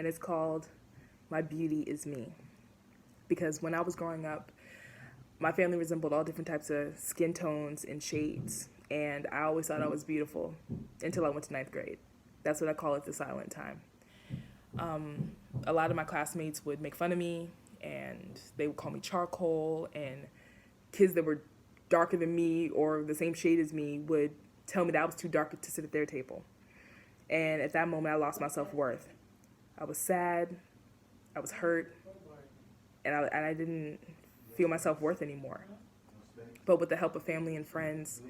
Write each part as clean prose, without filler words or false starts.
and it's called My Beauty Is Me. Because when I was growing up, my family resembled all different types of skin tones and shades, and I always thought I was beautiful until I went to ninth grade. That's what I call it, the silent time. A lot of my classmates would make fun of me, and they would call me charcoal, and kids that were darker than me or the same shade as me would tell me that I was too dark to sit at their table. And at that moment, I lost my self-worth. I was sad, I was hurt, and I didn't feel my self-worth anymore. But with the help of family and friends,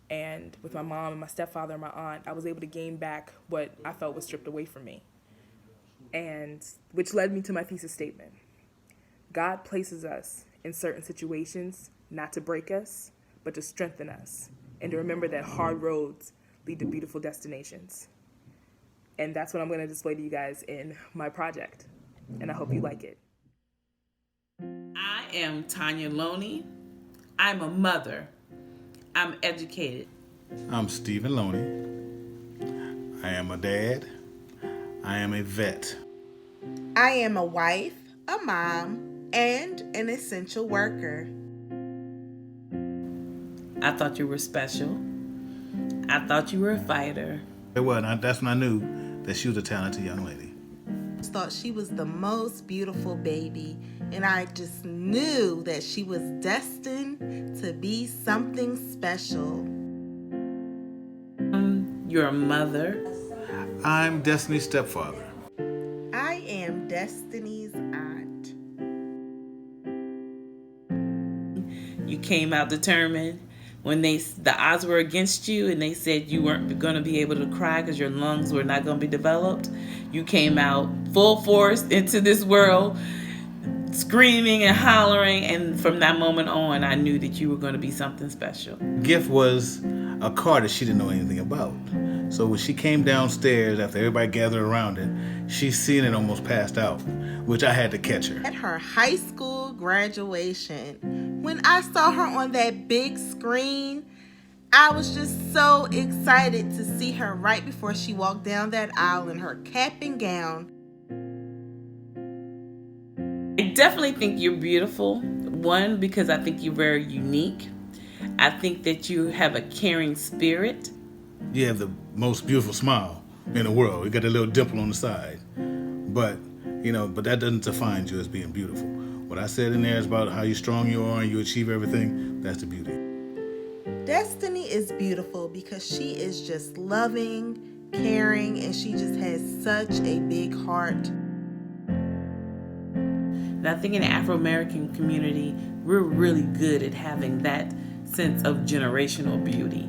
and with my mom and my stepfather and my aunt, I was able to gain back what I felt was stripped away from me. And which led me to my thesis statement. God places us in certain situations not to break us, but to strengthen us, and to remember that hard roads lead to beautiful destinations. And that's what I'm going to display to you guys in my project, and I hope you like it. I am Tanya Loney. I'm a mother. I'm educated. I'm Stephen Loney. I am a dad. I am a vet. I am a wife, a mom, and an essential worker. I thought you were special. I thought you were a fighter. It wasn't. That's when I knew that she was a talented young lady. I thought she was the most beautiful baby, and I just knew that she was destined to be something special. You're a mother. I'm Destiny's stepfather. I am Destiny's aunt. You came out determined. When the odds were against you and they said you weren't going to be able to cry because your lungs were not going to be developed, you came out full force into this world, screaming and hollering, and from that moment on, I knew that you were going to be something special. The gift was a car that she didn't know anything about. So when she came downstairs after everybody gathered around it, she seen it, almost passed out, which I had to catch her. At her high school graduation, when I saw her on that big screen, I was just so excited to see her right before she walked down that aisle in her cap and gown. I definitely think you're beautiful. One, because I think you're very unique. I think that you have a caring spirit. You have the most beautiful smile in the world. You got a little dimple on the side. But that doesn't define you as being beautiful. What I said in there is about how strong you are and you achieve everything. That's the beauty. Destiny is beautiful because she is just loving, caring, and she just has such a big heart. And I think in the Afro-American community, we're really good at having that sense of generational beauty.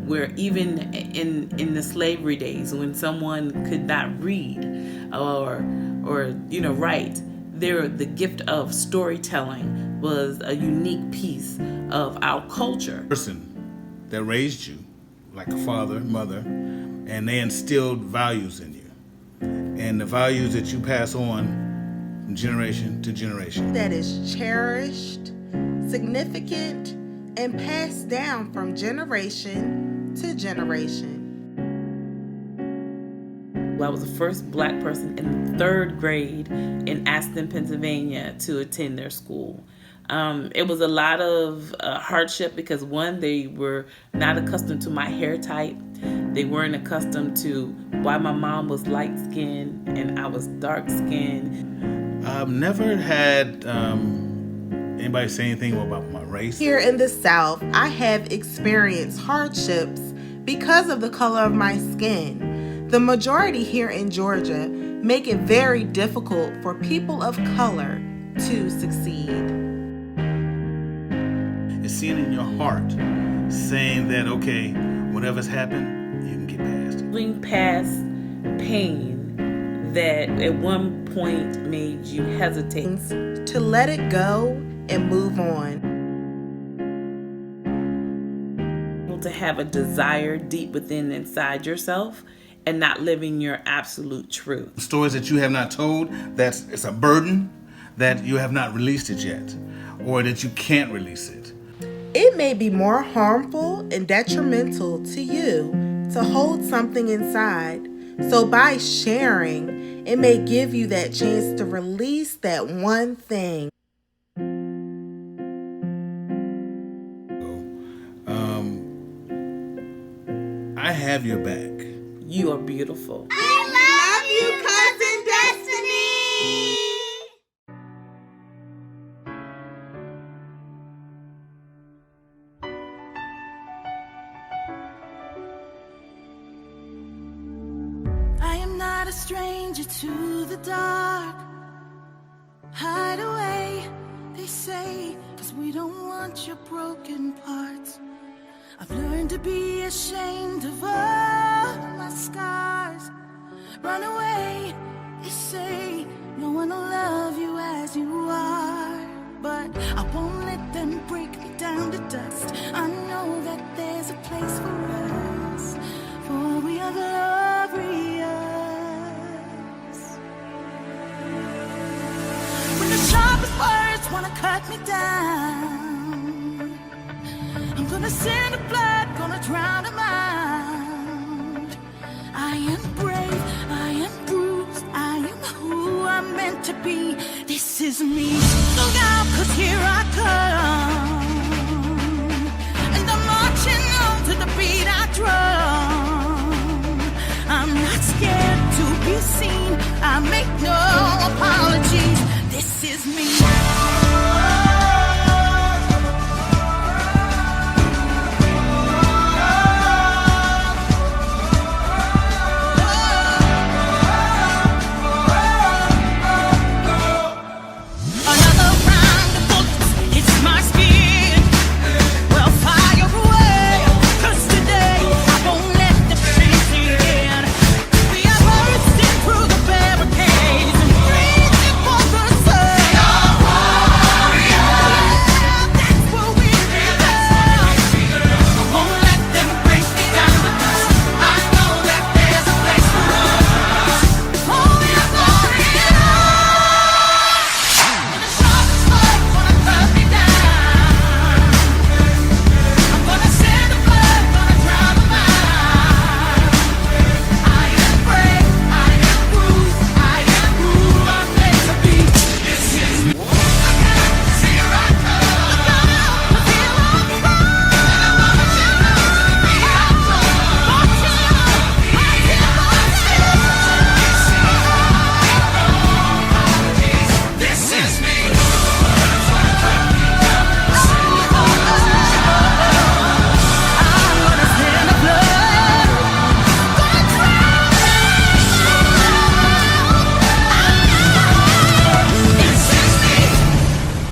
Where even in the slavery days, when someone could not read or write, the gift of storytelling was a unique piece of our culture. Person that raised you like a father, mother, and they instilled values in you. And the values that you pass on from generation to generation. That is cherished, significant, and passed down from generation to generation. I was the first black person in the 3rd grade in Aston, Pennsylvania to attend their school. It was a lot of hardship because, one, they were not accustomed to my hair type. They weren't accustomed to why my mom was light-skinned and I was dark-skinned. I've never had anybody say anything about my race. Here in the South, I have experienced hardships because of the color of my skin. The majority here in Georgia make it very difficult for people of color to succeed. It's seeing in your heart, saying that, okay, whatever's happened, you can get past it. Moving past pain that at one point made you hesitate. To let it go and move on. To have a desire deep within inside yourself and not living your absolute truth. Stories that you have not told, it's a burden that you have not released it yet, or that you can't release it. It may be more harmful and detrimental to you to hold something inside. So by sharing It may give you that chance to release that one thing. I have your back. You are beautiful. I love you, Cousin Destiny! I am not a stranger to the dark. Hide away, they say, 'cause we don't want your broken parts. I've learned to be ashamed of all my scars. Run away, they say, no one will love you as you are. But I won't let them break me down to dust. I know that there's a place for us, for we are glorious. When the sharpest words wanna cut me down, I'm gonna send the blood, gonna drown them out. I am brave, I am bruised, I am who I'm meant to be. This is me. Look out, 'cause here I come, and I'm marching on to the beat I drum. I'm not scared to be seen, I make no apologies. This is me.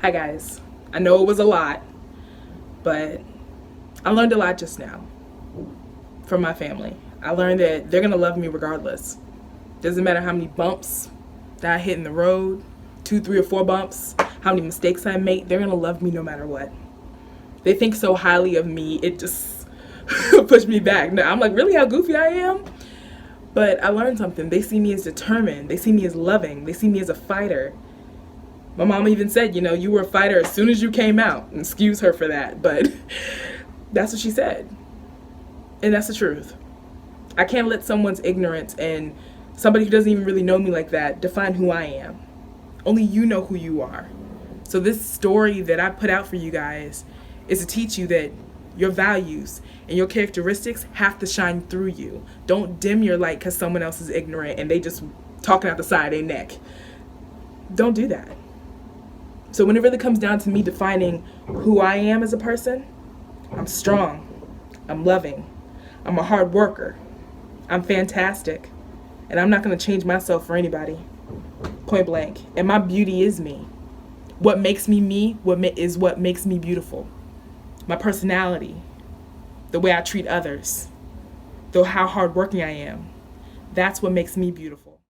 Hi guys, I know it was a lot, but I learned a lot just now from my family. I learned that they're gonna love me regardless. Doesn't matter how many bumps that I hit in the road, 2, 3, or 4 bumps, how many mistakes I make, they're gonna love me no matter what. They think so highly of me, it just pushed me back. No, I'm like, really, how goofy I am? But I learned something. They see me as determined, they see me as loving, they see me as a fighter. My mom even said, you know, you were a fighter as soon as you came out. And excuse her for that, but that's what she said. And that's the truth. I can't let someone's ignorance and somebody who doesn't even really know me like that define who I am. Only you know who you are. So this story that I put out for you guys is to teach you that your values and your characteristics have to shine through you. Don't dim your light because someone else is ignorant and they just talking out the side of their neck. Don't do that. So when it really comes down to me defining who I am as a person, I'm strong, I'm loving, I'm a hard worker, I'm fantastic, and I'm not going to change myself for anybody, point blank. And my beauty is me. What makes me me is what makes me beautiful. My personality, the way I treat others, how hardworking I am, that's what makes me beautiful.